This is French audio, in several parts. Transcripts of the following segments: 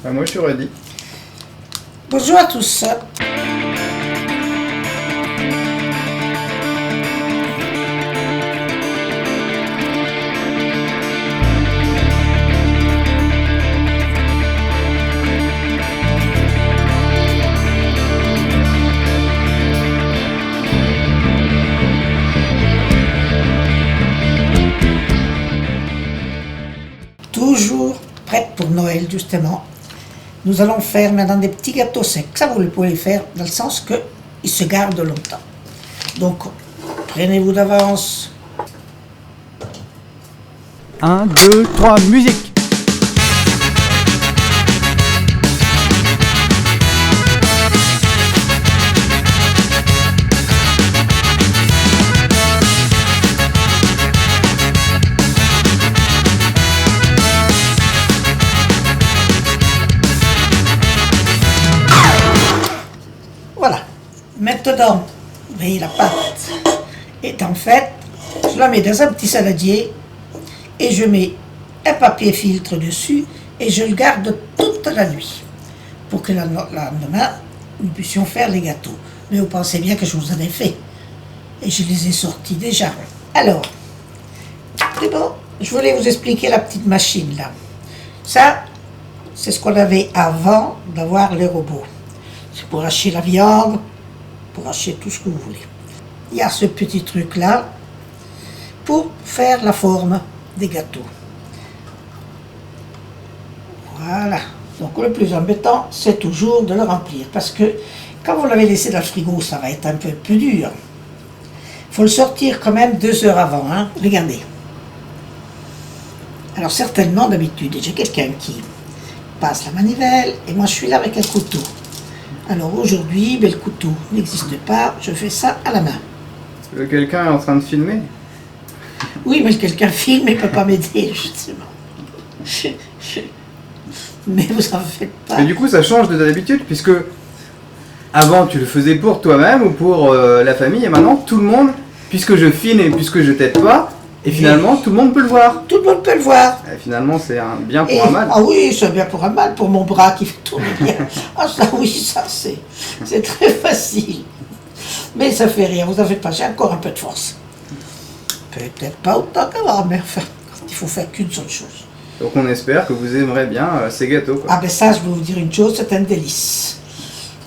Moi, je suis ready. Bonjour à tous. Toujours prête pour Noël, justement. Nous allons faire maintenant des petits gâteaux secs. Ça, vous pouvez les faire dans le sens qu'ils se gardent longtemps. Donc, prenez-vous d'avance. 1, 2, 3, musique. Voilà. Maintenant, vous voyez la pâte est en fait, je la mets dans un petit saladier et je mets un papier filtre dessus et je le garde toute la nuit pour que le lendemain, nous puissions faire les gâteaux. Mais vous pensez bien que je vous en ai fait et je les ai sortis déjà. Alors, c'est bon, je voulais vous expliquer la petite machine là. Ça, c'est ce qu'on avait avant d'avoir les robots. C'est pour hacher la viande, pour hacher tout ce que vous voulez. Il y a ce petit truc là pour faire la forme des gâteaux. Voilà. Donc le plus embêtant, c'est toujours de le remplir. Parce que quand vous l'avez laissé dans le frigo, ça va être un peu plus dur. Il faut le sortir quand même 2 heures avant. Hein. Regardez. Alors certainement, d'habitude, j'ai quelqu'un qui passe la manivelle et moi je suis là avec un couteau. Alors aujourd'hui, le couteau n'existe pas, je fais ça à la main. Quelqu'un est en train de filmer? Oui, mais quelqu'un filme et ne peut pas m'aider, justement. Mais vous en faites pas. Mais du coup, ça change de d'habitude, puisque avant, tu le faisais pour toi-même ou pour la famille, et maintenant, tout le monde, puisque je filme et puisque je t'aide pas, et finalement, tout le monde peut le voir. Tout le monde peut le voir. Et finalement, c'est un bien pour un mal. Ah oui, c'est bien pour un mal, pour mon bras qui fait tourner bien. Ah ça oui, ça c'est très facile. Mais ça fait rien, vous en faites pas, j'ai encore un peu de force. Peut-être pas autant qu'avant, mais enfin, il faut faire qu'une seule chose. Donc on espère que vous aimerez bien ces gâteaux, quoi. Ah ben ça, je vais vous dire une chose, c'est un délice.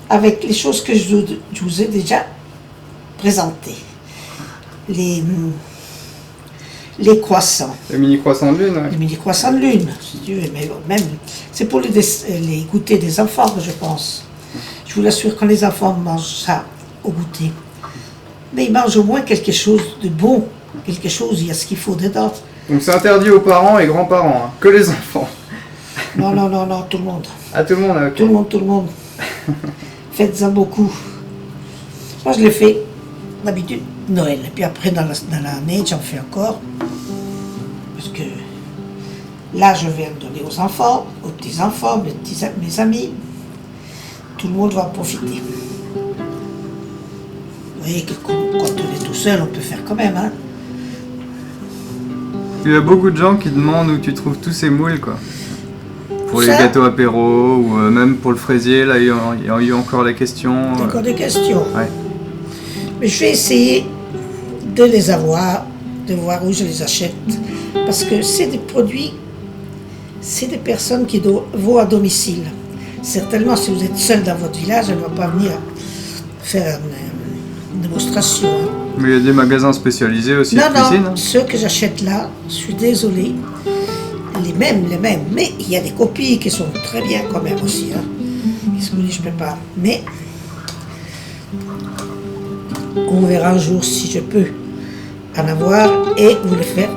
Avec les choses que je vous ai déjà présentées. Les croissants. Le mini croissant de lune, ouais. Les mini croissants de lune, si tu veux, mais même, c'est pour les goûters des enfants, je pense. Je vous l'assure, quand les enfants mangent ça au goûter, mais ils mangent au moins quelque chose de bon, quelque chose, il y a ce qu'il faut dedans. Donc c'est interdit aux parents et grands-parents, hein, que les enfants. Non, tout le monde. Ah, tout le monde, ok. Tout le monde. Faites-en beaucoup. Moi, je le fais d'habitude Noël. Et puis après, dans l'année, j'en fais encore. Parce que là, je vais en donner aux enfants, aux petits-enfants, mes amis. Tout le monde va en profiter. Vous voyez que quand on est tout seul, on peut faire quand même. Hein. Il y a beaucoup de gens qui demandent où tu trouves tous ces moules, quoi. Pour les gâteaux apéro ou même pour le fraisier, là, il y a eu encore des questions. Encore des questions. Ouais. Mais je vais essayer de les avoir, de voir où je les achète. Parce que c'est des produits, c'est des personnes qui vont à domicile. Certainement, si vous êtes seul dans votre village, elle ne va pas venir faire une démonstration. Hein. Mais il y a des magasins spécialisés aussi de cuisine. Non, ceux que j'achète là, je suis désolée, les mêmes. Mais il y a des copies qui sont très bien quand même aussi. Hein. Qu'est-ce que vous dites, je ne peux pas. Mais on verra un jour si je peux en avoir et vous le faire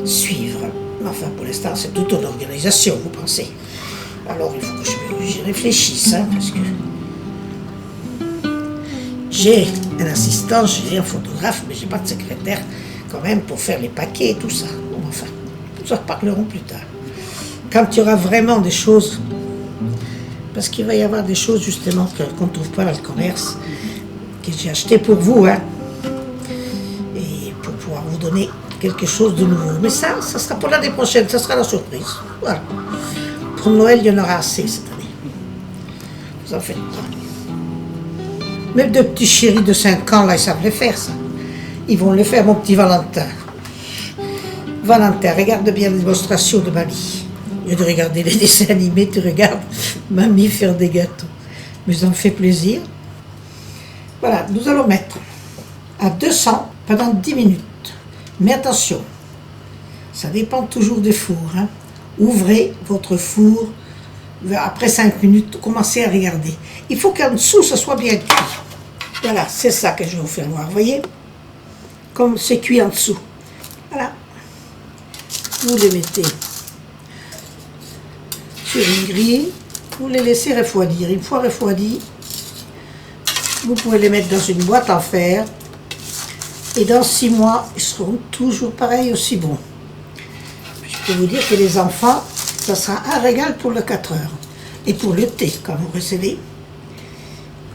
suivre. Enfin, pour l'instant, c'est toute une organisation, vous pensez. Alors, il faut que j'y réfléchisse, hein, parce que j'ai un assistant, j'ai un photographe, mais j'ai pas de secrétaire quand même pour faire les paquets et tout ça. Bon, enfin, nous en reparlerons plus tard. Quand il y aura vraiment des choses, parce qu'il va y avoir des choses justement qu'on ne trouve pas dans le commerce, que j'ai acheté pour vous, hein, et pour pouvoir vous donner quelque chose de nouveau. Mais ça sera pour l'année prochaine, ça sera la surprise. Voilà. Pour Noël, il y en aura assez cette année. Vous en faites pas. Même de petits chéris de 5 ans, là, ils savent le faire, ça. Ils vont le faire, mon petit Valentin. Valentin, regarde bien la démonstration de mamie. Au lieu de regarder les dessins animés, tu regardes mamie faire des gâteaux. Mais ça me fait plaisir. Voilà, nous allons mettre à 200 pendant 10 minutes. Mais attention, ça dépend toujours des fours. Hein. Ouvrez votre four, après 5 minutes, commencez à regarder. Il faut qu'en dessous, ça soit bien cuit. Voilà, c'est ça que je vais vous faire voir, vous voyez? Comme c'est cuit en dessous. Voilà. Vous les mettez sur une grille, vous les laissez refroidir. Une fois refroidis, vous pouvez les mettre dans une boîte en fer et dans 6 mois, ils seront toujours pareils, aussi bons. Je peux vous dire que les enfants, ça sera un régal pour le 4 heures. Et pour le thé, quand vous recevez.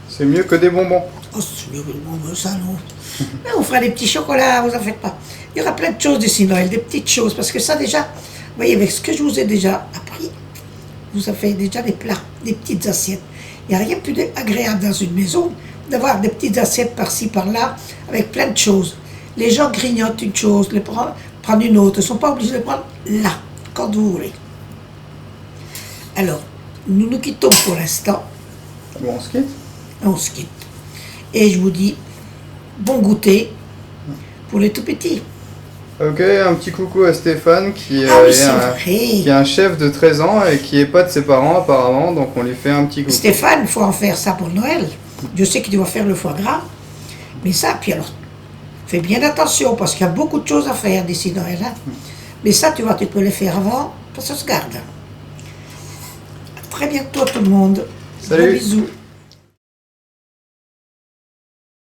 C'est mieux que des bonbons. Oh, c'est mieux que des bonbons, ça non. Mais on fera des petits chocolats, vous en faites pas. Il y aura plein de choses d'ici Noël, des petites choses, parce que ça déjà, vous voyez, avec ce que je vous ai déjà appris, vous avez déjà des plats, des petites assiettes. Il n'y a rien de plus agréable dans une maison d'avoir des petites assiettes par-ci, par-là, avec plein de choses. Les gens grignotent une chose, les prennent une autre, ils ne sont pas obligés de les prendre là, quand vous voulez. Alors, nous nous quittons pour l'instant. Bon, on se quitte. On se quitte. Et je vous dis bon goûter pour les tout petits. Ok, un petit coucou à Stéphane qui, Ah oui, est c'est un, vrai. qui est un chef de 13 ans et qui est pas de ses parents apparemment, donc on lui fait un petit coucou. Stéphane, il faut en faire ça pour Noël. Je sais que tu vas faire le foie gras, mais ça, puis alors, fais bien attention parce qu'il y a beaucoup de choses à faire d'ici Noël. Hein. Mais ça, tu vois, tu peux les faire avant, parce que ça se garde. À très bientôt tout le monde. Salut. Gros bisous.